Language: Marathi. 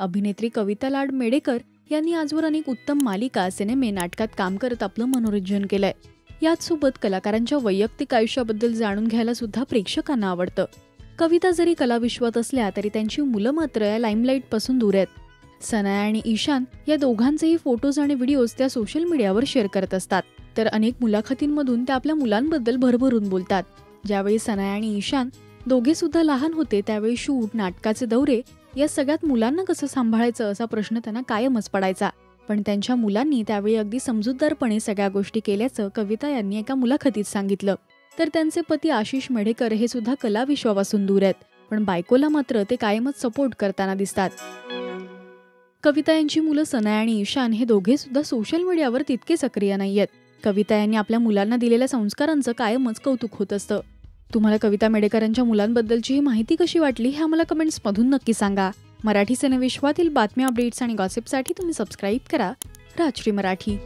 अभिनेत्री कविता लाड मेडेकर यांनी आजवर अनेक उत्तम मालिका, सिनेमे, नाटकात काम करत आपलं मनोरंजन केलंय. याच सोबत कलाकारांच्या वैयक्तिक आयुष्याबद्दल जाणून घ्यायला सुद्धा प्रेक्षकांना आवडतं. कविता जरी कलाविश्वात असल्या तरी त्यांची मुलं मात्र या लाईमलाईट पासून दूर आहेत. सनाया आणि ईशान या दोघांचेही फोटोज आणि व्हिडिओज त्या सोशल मीडियावर शेअर करत असतात. तर अनेक मुलाखतींमधून त्या आपल्या मुलांबद्दल भरभरून बोलतात. ज्यावेळी सनाया आणि ईशान दोघे सुद्धा लहान होते त्यावेळी शूट, नाटकाचे दौरे या सगळ्यात मुलांना कसं सांभाळायचं असा प्रश्न त्यांना कायमच पडायचा. पण त्यांच्या मुलांनी त्यावेळी अगदी समजूतदारपणे सगळ्या गोष्टी केल्याचं कविता यांनी एका मुलाखतीत सांगितलं. तर त्यांचे पती आशिष मेडेकर हे सुद्धा कलाविश्वापासून दूर आहेत, पण बायकोला मात्र ते कायमच सपोर्ट करताना दिसतात. कविता यांची मुलं सनाया आणि ईशान हे दोघे सुद्धा सोशल मीडियावर तितके सक्रिय नाहीयेत. कविता यांनी आपल्या मुलांना दिलेल्या संस्कारांचं कायमच कौतुक होत असतं. तुम्हाला कविता मेडेकरांच्या मुलांबद्दलची ही माहिती कशी वाटली हे आम्हाला कमेंट्समधून नक्की सांगा. मराठी सिनेविश्वातील बातम्या, अपडेट्स आणि गॉसिपसाठी तुम्ही सबस्क्राईब करा राजश्री मराठी.